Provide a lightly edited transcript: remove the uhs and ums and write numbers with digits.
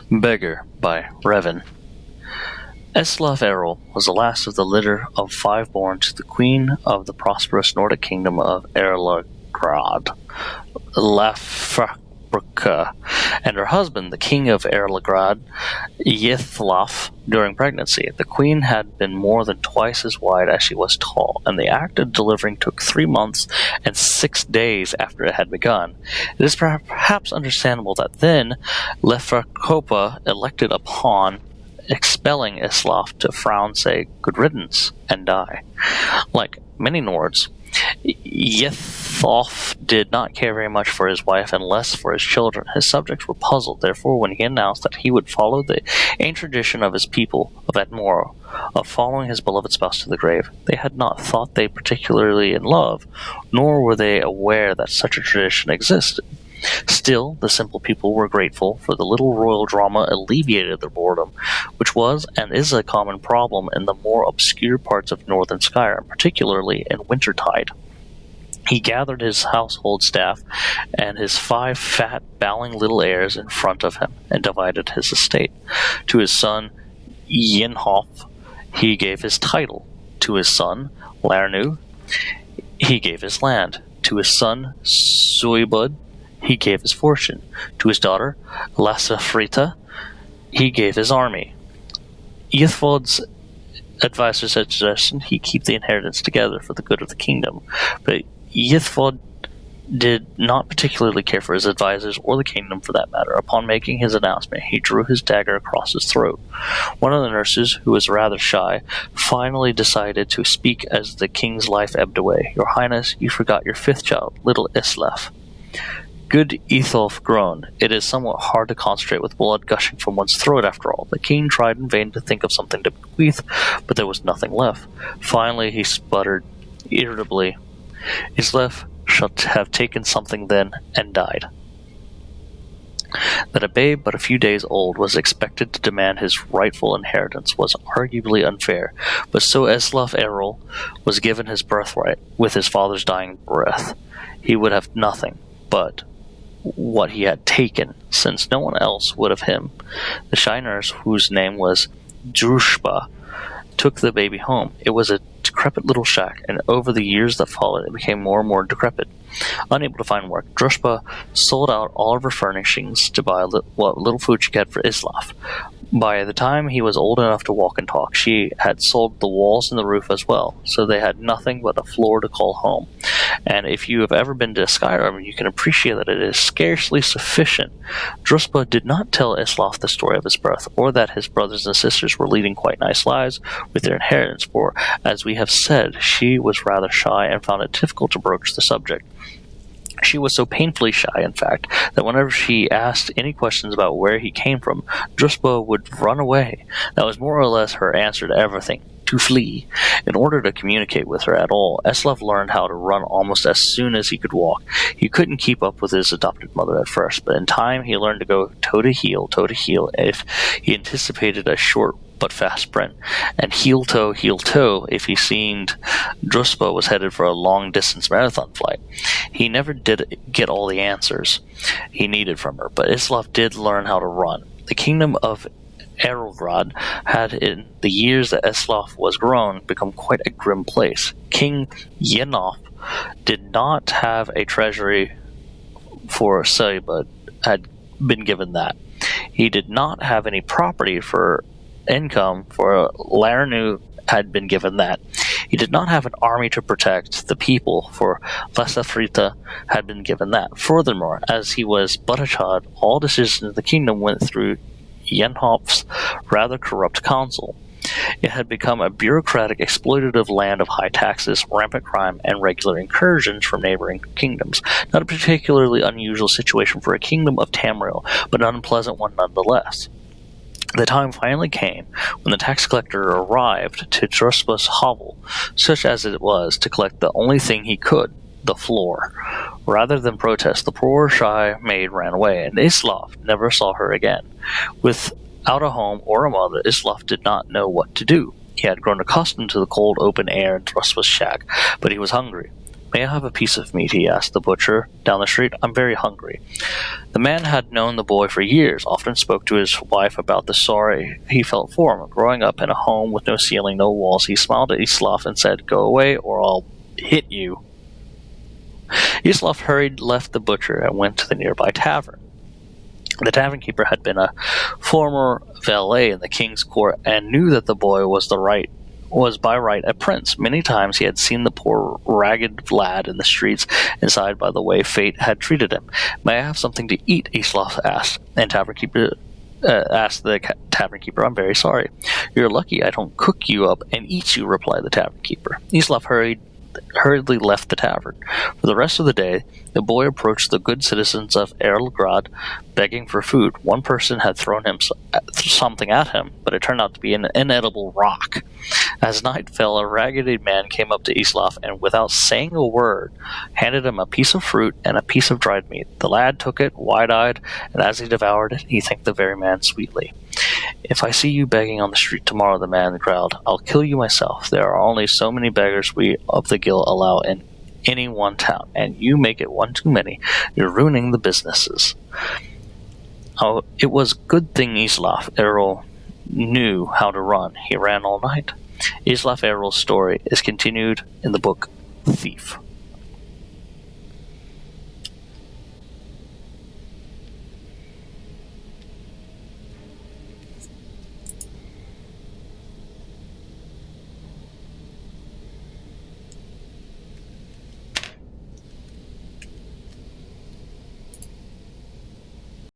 Beggar by Revan. Eslaf Errol was the last of the litter of 5 born to the queen of the prosperous Nordic kingdom of Erlagrad, Lafrabrka, and her husband, the king of Erlagrad, Yithlaf, during pregnancy. The queen had been more than twice as wide as she was tall, and the act of delivering took 3 months and 6 days after it had begun. It is perhaps understandable that then Lefrakopa elected upon expelling Islaf to frown, say, "Good riddance," and die. Like many Nords, Yithoff did not care very much for his wife and less for his children. His subjects were puzzled, therefore, when he announced that he would follow the ancient tradition of his people of Atmoro, of following his beloved spouse to the grave. They had not thought they particularly in love, nor were they aware that such a tradition existed. Still, the simple people were grateful, for the little royal drama alleviated their boredom, which was and is a common problem in the more obscure parts of northern Skyrim, particularly in wintertide. He gathered his household staff and his 5 fat, bowing little heirs in front of him, and divided his estate. To his son Yenhof he gave his title. To his son Larnu he gave his land. To his son Suibud he gave his fortune. To his daughter, Lasafrita, he gave his army. Yithvod's advisors had suggested he keep the inheritance together for the good of the kingdom, but Yithvod did not particularly care for his advisors or the kingdom for that matter. Upon making his announcement, he drew his dagger across his throat. One of the nurses, who was rather shy, finally decided to speak as the king's life ebbed away. "Your Highness, you forgot your 5th child, little Islaf." Good Etholf groaned. "It is somewhat hard to concentrate with blood gushing from one's throat, after all." The king tried in vain to think of something to bequeath, but there was nothing left. Finally he sputtered irritably, "Islaf shall have taken something then, and died." That a babe but a few days old was expected to demand his rightful inheritance was arguably unfair, but so Eslaf Errol was given his birthright with his father's dying breath. He would have nothing but what he had taken, since no one else would have him. The shy nurse, whose name was Drushba, took the baby home. It was a decrepit little shack, and over the years that followed, it became more and more decrepit. Unable to find work, Drushba sold out all of her furnishings to buy what little food she could for Islaf. By the time he was old enough to walk and talk, she had sold the walls and the roof as well, so they had nothing but a floor to call home. And if you have ever been to Skyrim, you can appreciate that it is scarcely sufficient. Druspa did not tell Islaf the story of his birth, or that his brothers and sisters were leading quite nice lives with their inheritance, for, as we have said, she was rather shy and found it difficult to broach the subject. She was so painfully shy, in fact, that whenever she asked any questions about where he came from, Druspa would run away. That was more or less her answer to everything: to flee. In order to communicate with her at all, Eslaf learned how to run almost as soon as he could walk. He couldn't keep up with his adopted mother at first, but in time he learned to go toe to heel, if he anticipated a short but fast sprint, and heel toe, if he seemed Druspa was headed for a long-distance marathon flight. He never did get all the answers he needed from her, but Islaf did learn how to run. The kingdom of Erelgrad had, in the years that Eslaf was grown, become quite a grim place. King Yenhof did not have a treasury for Suibud, had been given that. He did not have any property for income, for Larnu had been given that. He did not have an army to protect the people, for Lasafrita had been given that. Furthermore, as he was but a child, all decisions in the kingdom went through Yenhof's rather corrupt council. It had become a bureaucratic, exploitative land of high taxes, rampant crime, and regular incursions from neighboring kingdoms. Not a particularly unusual situation for a kingdom of Tamriel, but an unpleasant one nonetheless. The time finally came when the tax collector arrived to Druspa's hovel, such as it was, to collect the only thing he could, the floor. Rather than protest, the poor shy maid ran away, and Islaf never saw her again. Without a home or a mother, Islaf did not know what to do. He had grown accustomed to the cold open air in Druspa's shack, but he was hungry. "May I have a piece of meat?" he asked the butcher down the street. "I'm very hungry." The man had known the boy for years, often spoke to his wife about the sorrow he felt for him. Growing up in a home with no ceiling, no walls, he smiled at Islaf and said, "Go away or I'll hit you." Islaf hurried, left the butcher, and went to the nearby tavern. The tavern keeper had been a former valet in the king's court and knew that the boy was by right a prince. Many times he had seen the poor ragged lad in the streets, inside by the way fate had treated him. "May I have something to eat?" Islaf asked, and asked the tavern keeper. "I'm very sorry." "You're lucky I don't cook you up and eat you," replied the tavern keeper. Islaf hurriedly left the tavern. For the rest of the day, the boy approached the good citizens of Erlgrad, begging for food. One person had thrown him something at him, but it turned out to be an inedible rock. As night fell, a ragged man came up to Islaf and, without saying a word, handed him a piece of fruit and a piece of dried meat. The lad took it, wide-eyed, and as he devoured it, he thanked the very man sweetly. "If I see you begging on the street tomorrow," the man growled, "I'll kill you myself. There are only so many beggars we of the guild allow in any one town, and you make it one too many. You're ruining the businesses." Oh, it was good thing Islaf Errol knew how to run. He ran all night. Islaf Errol's story is continued in the book Thief.